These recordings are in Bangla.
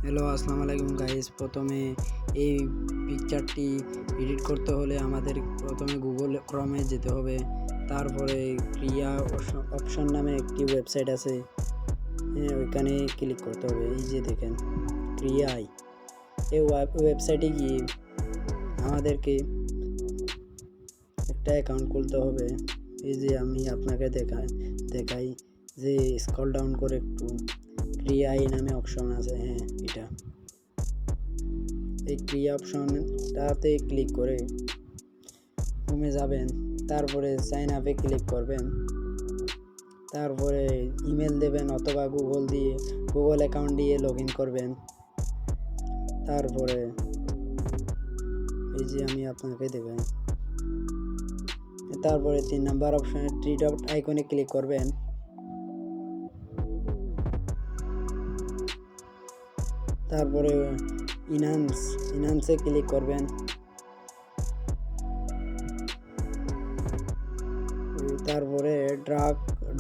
হ্যালো, আসসালামু আলাইকুম গাইস। প্রথমে এই পিকচারটি এডিট করতে হলে আমাদের প্রথমে গুগল ক্রমে যেতে হবে। তারপরে ক্রিয়া অপশন নামে একটি ওয়েবসাইট আছে, ওইখানে ক্লিক করতে হবে। এই যে দেখেন ক্রিয়ায়, এই ওয়েবসাইটে গিয়ে আমাদেরকে একটা অ্যাকাউন্ট খুলতে হবে। এই যে আমি আপনাকে দেখাই যে স্ক্রল ডাউন করে একটু ক্রিয়াই নামে অপশন আছে, এটা এই ক্রিয়া অপশনটাতে ক্লিক করে হোমে যাবেন। তারপরে সাইন আপে ক্লিক করবেন। তারপরে ইমেল দেবেন অথবা গুগল অ্যাকাউন্ট দিয়ে লগ ইন করবেন। তারপরে এই যে আমি আপনাকে দেবেন, তারপরে 3 নাম্বার অপশনে 3 ডট আইকনে ক্লিক করবেন। তারপরে ইনহান্সে ক্লিক করবেন। তারপরে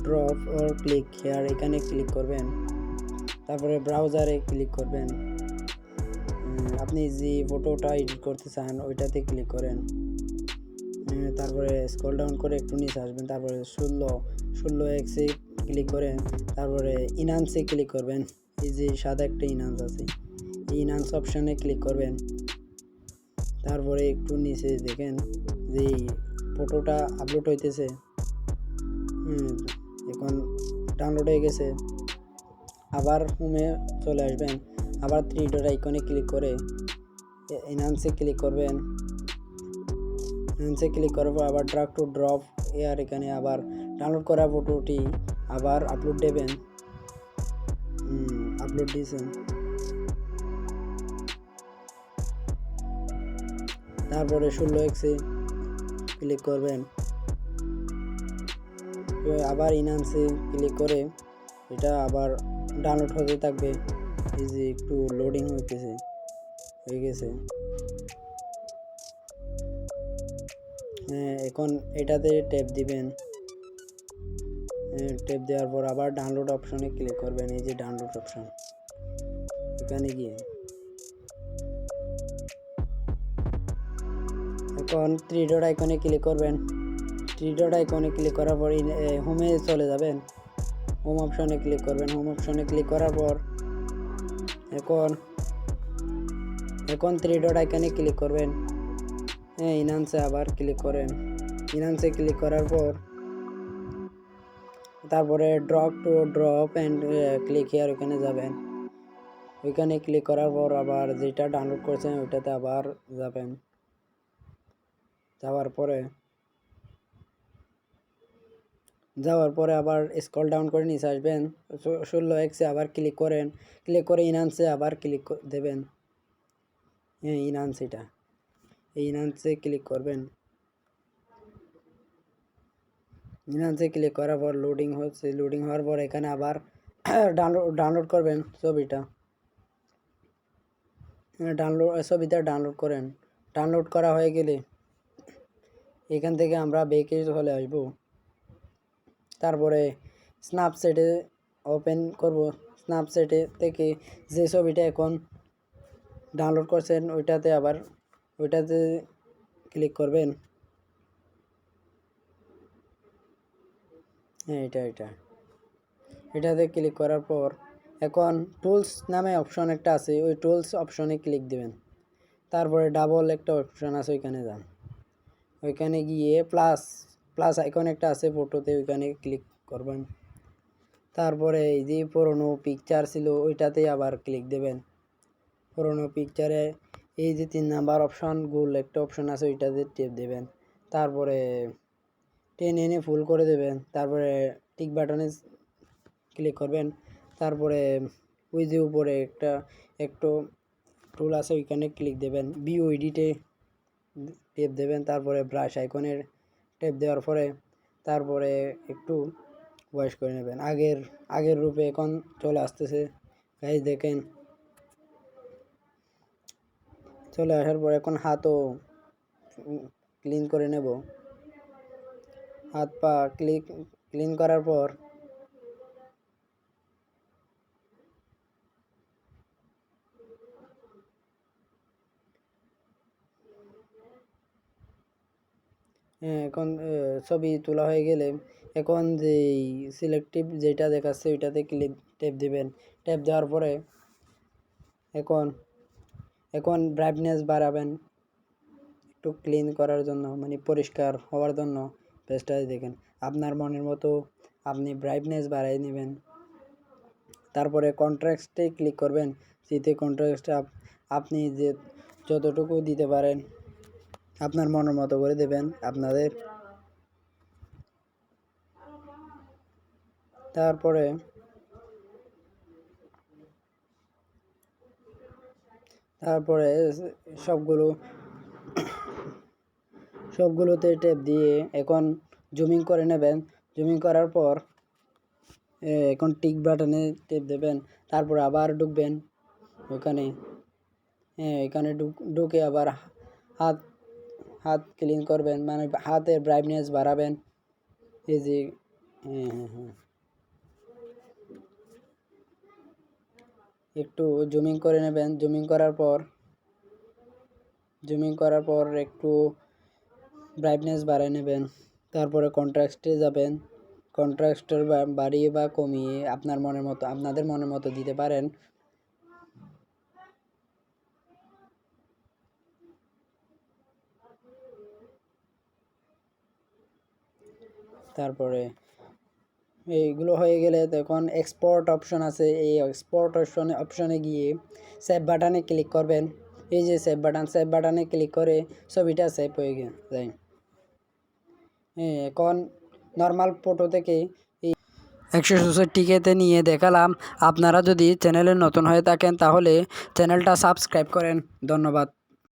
ড্রপ অর ক্লিক হেয়ার এখানে ক্লিক করবেন। তারপরে ব্রাউজারে ক্লিক করবেন। আপনি যে ফটোটা এডিট করতে চান ওইটাতে ক্লিক করেন। তারপরে স্ক্রল ডাউন করে একটু নিচে আসবেন। তারপরে 16x-এ ক্লিক করেন। তারপরে ইনহান্সে ক্লিক করবেন। এই যে সাদা একটা ইনহান্স আছে, এই ইনহান্স অপশানে ক্লিক করবেন। তারপরে একটু নিচে দেখেন যে ফটোটা আপলোড হইতেছে, এখন ডাউনলোড হয়ে গেছে। আবার হোমে চলে আসবেন। আবার 3 ডট আইকনে ক্লিক করে এনহান্সে ক্লিক করবেন। এনহান্সে ক্লিক করার পর আবার ড্রাগ টু ড্রপ এয়ার এখানে আবার ডাউনলোড করা ফটোটি আবার আপলোড দেবেন। আপলোড দিয়েছেন। তারপরে 16x-এ ক্লিক করবেন। আবার এনহান্সে ক্লিক করে এটা আবার ডাউনলোড হতে থাকবে। এই যে একটু লোডিং হয়ে গেছে। এখন এটাতে ট্যাপ দিবেন। ট্যাপ দেওয়ার পর আবার ডাউনলোড অপশনে ক্লিক করবেন। এই যে ডাউনলোড অপশন, এখানে গিয়ে এখন 3 ডট আইকনে ক্লিক করবেন। 3 ডট আইকনে ক্লিক করার পর হোমে চলে যাবেন। হোম অপশনে ক্লিক করবেন। হোম অপশনে ক্লিক করার পর এখন 3 ডট আইকনে ক্লিক করবেন। ইনহান্সে আবার ক্লিক করেন। ইনহান্সে ক্লিক করার পর তারপরে ড্রপ অ্যান্ড ক্লিক হিয়ার ওখানে যাবেন। ওইখানে ক্লিক করার পর আবার যেটা ডাউনলোড করছেন ওইটাতে আবার যাবেন। যাওয়ার পরে আবার স্ক্রল ডাউন করে নিচে আসবেন। 16x-এ আবার ক্লিক করেন। ক্লিক করে ইনহান্সে আবার ক্লিক দেবেন। ইনহান্স, এই ইনহান্সে ক্লিক করবেন। ইনহান্সে ক্লিক করার পর লোডিং হচ্ছে। লোডিং হওয়ার পর এখানে আবার ডাউনলোড করবেন ছবিটা। ছবিটা ডাউনলোড করেন। ডাউনলোড করা হয়ে গেলে এখান থেকে আমরা ব্যাকে চলে আসব। তারপরে স্ন্যাপচ্যাটে ওপেন করব। স্ন্যাপচ্যাটে থেকে যে ছবিটা এখন ডাউনলোড করছেন ওইটাতে ক্লিক করবেন। এটাতে ক্লিক করার পর এখন টুলস নামে অপশন একটা আছে, ওই টুলস অপশনে ক্লিক দিবেন। তারপরে ডাবল একটা অপশন আছে, ওইখানে যান। ওইখানে গিয়ে প্লাস আইকন একটা আছে ফটোতে, ওইখানে ক্লিক করবেন। তারপরে এই যে পুরোনো পিকচার ছিল ওইটাতে আবার ক্লিক দেবেন। পুরোনো পিকচারে এই যে 3 নাম্বার অপশন গোল একটা অপশন আছে ওইটাতে টেপ দেবেন। তারপরে টেনে এনে ফুল করে দেবেন। তারপরে টিক বাটনে ক্লিক করবেন। তারপরে ওই যে উপরে একটু টুল আছে ওইখানে ক্লিক দেবেন। ভিউ এডিটে টেপ দেবেন। তারপরে ব্রাশ আইকনের টেপ দেওয়ার পরে তারপরে একটু বয়স করে নেবেন। আগের রূপে এখন চলে আসতেছে গাইজ, দেখেন। চলে আসার পর এখন হাতও ক্লিন করে নেব। হাত পা ক্লিন করার পর এখন ছবি তোলা হয়ে গেলে এখন যে সিলেক্টিভ যেটা দেখাচ্ছে ওইটাতে ক্লিক ট্যাপ দিবেন। ট্যাপ দেওয়ার পরে এখন এখন ব্রাইটনেস বাড়াবেন একটু ক্লিন করার জন্য, মানে পরিষ্কার হওয়ার জন্য পেজটা দেখেন আপনার মনের মতো আপনি ব্রাইটনেস বাড়াই নেবেন। তারপরে কন্ট্রাস্টে ক্লিক করবেন, যেতে কন্ট্রাস্টে আপনি যে যতটুকু দিতে পারেন আপনার মনের মতো করে দেবেন আপনাদের। তারপরে সবগুলোতে ট্যাপ দিয়ে এখন জুমিং করে নেবেন। জুমিং করার পর এখন টিক বাটনে ট্যাপ দেবেন। তারপর আবার ঢুকবেন ওখানে, এখানে ঢুকে আবার হাত ক্লিন করবেন, মানে হাতের ব্রাইটনেস বাড়াবেন। এই যে একটু জুমিং করে নেবেন। জুমিং করার পর একটু ব্রাইটনেস বাড়িয়ে নেবেন। তারপরে কন্ট্রাস্টে যাবেন। কন্ট্রাস্টের বাড়িয়ে বা কমিয়ে আপনাদের মনের মতো দিতে পারেন। তারপরে এইগুলো হয়ে গেলে তখন এক্সপোর্ট অপশন আছে, এই এক্সপোর্ট অপশনে গিয়ে সেভ বাটনে ক্লিক করবেন। এই যে সেভ বাটনে ক্লিক করে ছবিটা সেভ হয়ে যায়। এখন নর্মাল ফটো থেকে 164টিকেতে নিয়ে দেখালাম। আপনারা যদি চ্যানেলে নতুন হয়ে থাকেন তাহলে চ্যানেলটা সাবস্ক্রাইব করেন। ধন্যবাদ।